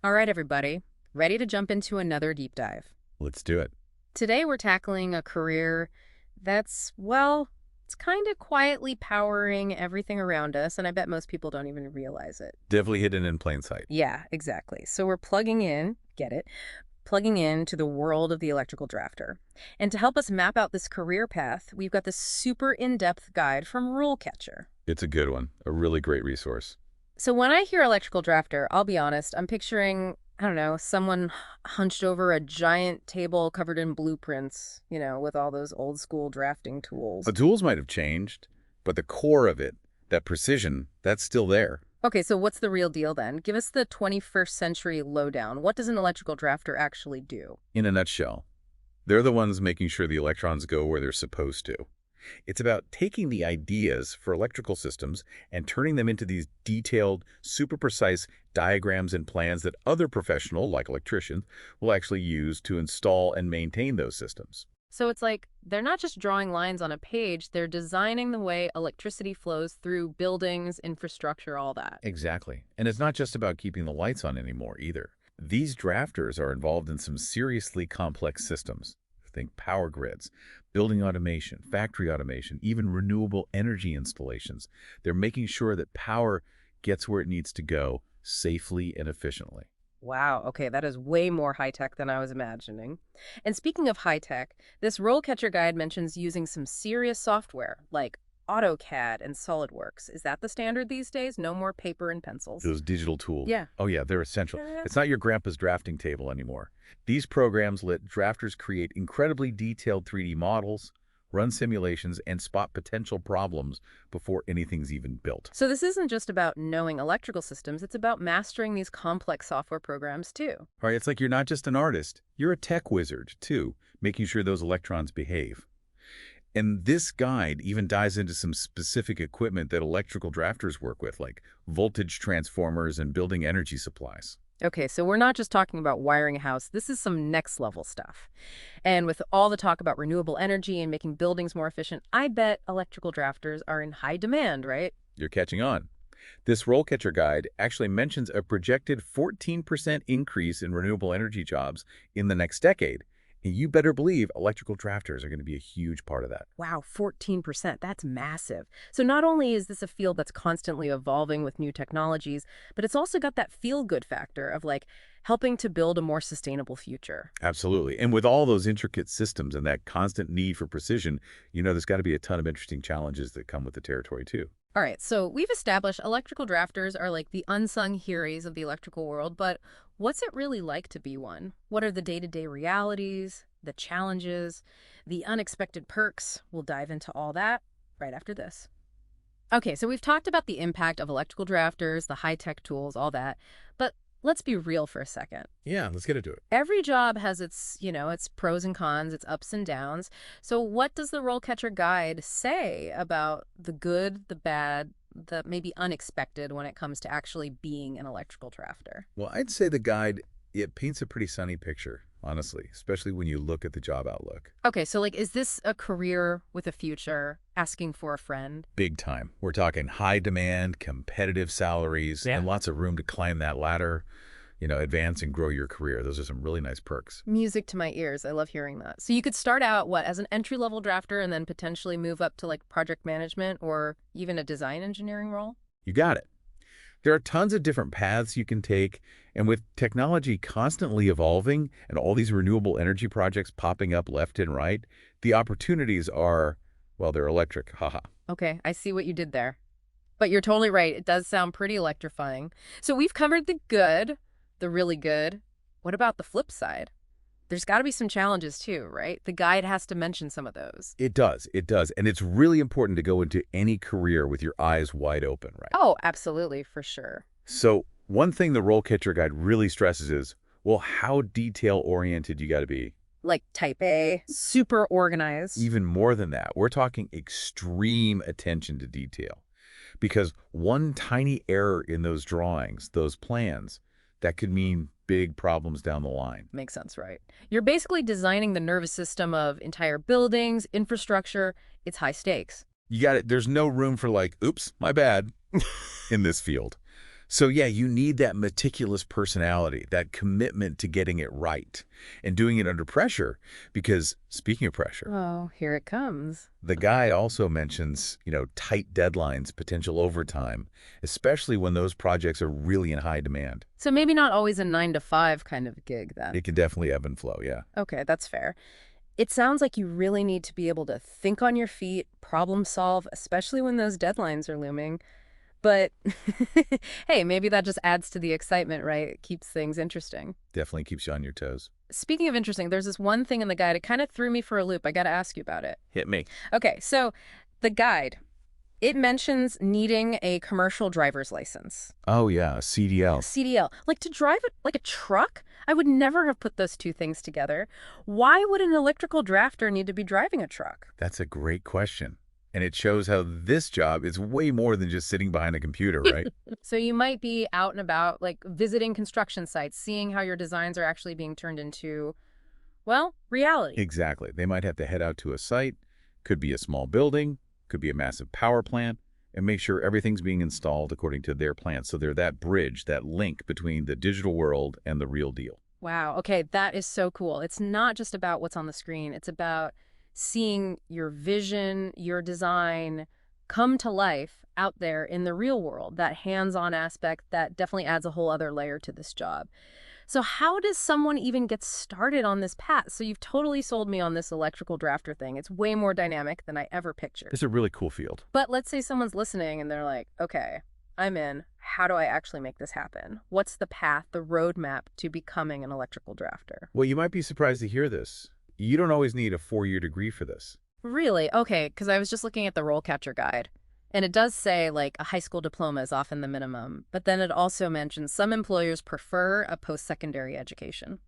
All right, everybody. Ready to jump into another deep dive. Let's do it. Today, we're tackling a career that's, well, it's kind of quietly powering everything around us, and I bet most people don't even realize it. Definitely hidden in plain sight. Yeah, exactly. So we're plugging in, get it, plugging into the world of the electrical drafter. And to help us map out this career path, we've got this super in-depth guide from RoleCatcher. It's a good one, a really great resource. So when I hear electrical drafter, I'll be honest, I'm picturing, I don't know, someone hunched over a giant table covered in blueprints, with all those old school drafting tools. The tools might have changed, but the core of it, that precision, that's still there. Okay, so what's the real deal then? Give us the 21st century lowdown. What does an electrical drafter actually do? In a nutshell, they're the ones making sure the electrons go where they're supposed to. It's about taking the ideas for electrical systems and turning them into these detailed, super precise diagrams and plans that other professionals, like electricians, will actually use to install and maintain those systems. So it's like they're not just drawing lines on a page, they're designing the way electricity flows through buildings, infrastructure, all that. Exactly. And it's not just about keeping the lights on anymore either. These drafters are involved in some seriously complex systems. Think power grids, building automation, factory automation, even renewable energy installations. They're making sure that power gets where it needs to go safely and efficiently. Wow, okay, that is way more high-tech than I was imagining. And speaking of high-tech, this RoleCatcher guide mentions using some serious software, like AutoCAD and SolidWorks. Is that the standard these days? No more paper and pencils? Those digital tools. Yeah. Oh yeah, they're essential. Yeah. It's not your grandpa's drafting table anymore. These programs let drafters create incredibly detailed 3D models, run simulations, and spot potential problems before anything's even built. So this isn't just about knowing electrical systems, it's about mastering these complex software programs too. Right, it's like you're not just an artist, you're a tech wizard too, making sure those electrons behave. And this guide even dives into some specific equipment that electrical drafters work with, like voltage transformers and building energy supplies. Okay, so we're not just talking about wiring a house. This is some next level stuff. And with all the talk about renewable energy and making buildings more efficient, I bet electrical drafters are in high demand, right? You're catching on. This RoleCatcher guide actually mentions a projected 14% increase in renewable energy jobs in the next decade. And you better believe electrical drafters are going to be a huge part of that. Wow, 14%. That's massive. So not only is this a field that's constantly evolving with new technologies, but it's also got that feel-good factor of like helping to build a more sustainable future. Absolutely. And with all those intricate systems and that constant need for precision, there's got to be a ton of interesting challenges that come with the territory too. All right, so we've established electrical drafters are like the unsung heroes of the electrical world, but what's it really like to be one? What are the day-to-day realities, the challenges, the unexpected perks? We'll dive into all that right after this. Okay, so we've talked about the impact of electrical drafters, the high-tech tools, all that, but let's be real for a second. Yeah, let's get into it. Every job has its pros and cons, its ups and downs. So what does the RoleCatcher guide say about the good, the bad, the maybe unexpected when it comes to actually being an electrical drafter? Well, I'd say the guide, it paints a pretty sunny picture, honestly, especially when you look at the job outlook. Okay, so like, is this a career with a future, asking for a friend? Big time. We're talking high demand, competitive salaries, Yeah. and lots of room to climb that ladder, advance and grow your career. Those are some really nice perks. Music to my ears. I love hearing that. So you could start out, what, as an entry-level drafter and then potentially move up to like project management or even a design engineering role? You got it. There are tons of different paths you can take, and with technology constantly evolving and all these renewable energy projects popping up left and right, the opportunities are, well, they're electric, haha. Okay, I see what you did there. But you're totally right. It does sound pretty electrifying. So we've covered the good, the really good. What about the flip side? There's got to be some challenges too, right? The guide has to mention some of those. It does, and it's really important to go into any career with your eyes wide open, right? Oh, absolutely, for sure. So one thing the RoleCatcher guide really stresses is, well, how detail-oriented you got to be. Like type A, super organized. Even more than that, we're talking extreme attention to detail. Because one tiny error in those drawings, those plans, that could mean big problems down the line. Makes sense, right? You're basically designing the nervous system of entire buildings, infrastructure. It's high stakes. You got it. There's no room for like, oops, my bad, in this field. So yeah, you need that meticulous personality, that commitment to getting it right and doing it under pressure. Because speaking of pressure, Oh, here it comes. the guy also mentions, tight deadlines, potential overtime, especially when those projects are really in high demand. So maybe not always a 9 to 5 kind of gig then. It can definitely ebb and flow, yeah. Okay, that's fair. It sounds like you really need to be able to think on your feet, problem solve, especially when those deadlines are looming. But hey, maybe that just adds to the excitement, right? It keeps things interesting. Definitely keeps you on your toes. Speaking of interesting, there's this one thing in the guide. It kind of threw me for a loop. I got to ask you about it. Hit me. Okay, so the guide, it mentions needing a commercial driver's license. Oh yeah, CDL. CDL. Like to drive it like a truck? I would never have put those two things together. Why would an electrical drafter need to be driving a truck? That's a great question. And it shows how this job is way more than just sitting behind a computer, right? So you might be out and about, like visiting construction sites, seeing how your designs are actually being turned into, well, reality. Exactly. They might have to head out to a site, could be a small building, could be a massive power plant, and make sure everything's being installed according to their plans. So they're that bridge, that link between the digital world and the real deal. Wow. Okay, that is so cool. It's not just about what's on the screen. It's about seeing your vision, your design come to life out there in the real world. That hands-on aspect that definitely adds a whole other layer to this job. So how does someone even get started on this path? So you've totally sold me on this electrical drafter thing. It's way more dynamic than I ever pictured. It's a really cool field. But let's say someone's listening and they're like, okay, I'm in. How do I actually make this happen? What's the path, the roadmap to becoming an electrical drafter? Well, you might be surprised to hear this. You don't always need a 4-year degree for this. Really? Okay, because I was just looking at the RoleCatcher guide. And it does say, like, a high school diploma is often the minimum. But then it also mentions some employers prefer a post-secondary education.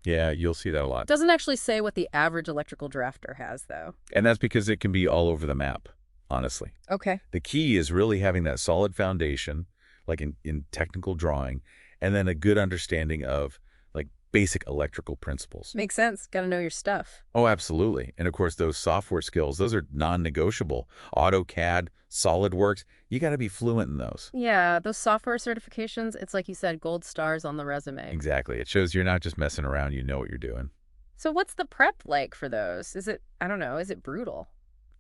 Yeah, you'll see that a lot. Doesn't actually say what the average electrical drafter has, though. And that's because it can be all over the map, honestly. Okay. The key is really having that solid foundation, like in technical drawing, and then a good understanding of like basic electrical principles. Makes sense. Got to know your stuff. Oh, absolutely. And of course, those software skills, those are non-negotiable. AutoCAD, SolidWorks, you got to be fluent in those. Yeah, those software certifications, it's like you said, gold stars on the resume. Exactly. It shows you're not just messing around, you know what you're doing. So what's the prep like for those? Is it, I don't know, is it brutal?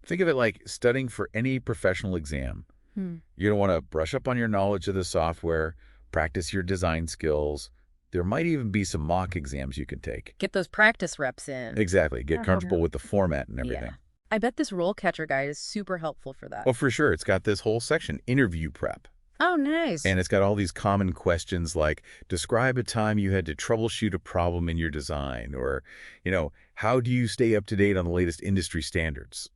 Think of it like studying for any professional exam. You're going to want to brush up on your knowledge of the software, practice your design skills. There might even be some mock exams you can take. Get those practice reps in. Exactly. Get comfortable with the format and everything. Yeah. I bet this RoleCatcher guide is super helpful for that. Oh, for sure. It's got this whole section, interview prep. Oh, nice. And it's got all these common questions like, describe a time you had to troubleshoot a problem in your design, or, how do you stay up to date on the latest industry standards?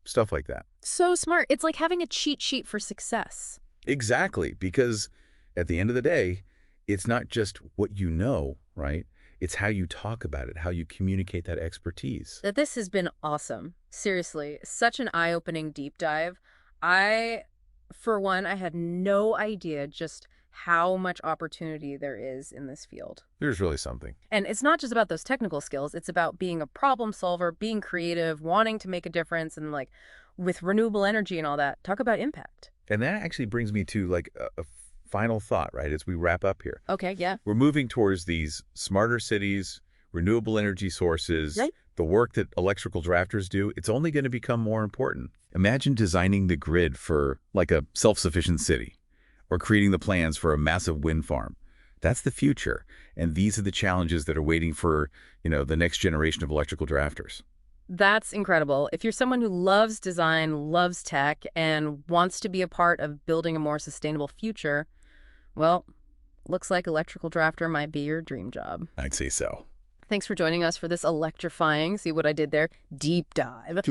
Stuff like that. So smart. It's like having a cheat sheet for success. Exactly. Because at the end of the day, it's not just what you know, right? It's how you talk about it, how you communicate that expertise. This has been awesome. Seriously, such an eye-opening deep dive. For one, I had no idea just how much opportunity there is in this field. There's really something. And it's not just about those technical skills. It's about being a problem solver, being creative, wanting to make a difference, and like with renewable energy and all that. Talk about impact. And that actually brings me to like a final thought, right, as we wrap up here. Okay, yeah. We're moving towards these smarter cities, renewable energy sources, right. The work that electrical drafters do, it's only going to become more important. Imagine designing the grid for like a self-sufficient city or creating the plans for a massive wind farm. That's the future. And these are the challenges that are waiting for, the next generation of electrical drafters. That's incredible. If you're someone who loves design, loves tech, and wants to be a part of building a more sustainable future, well, looks like electrical drafter might be your dream job. I'd say so. Thanks for joining us for this electrifying, see what I did there, deep dive.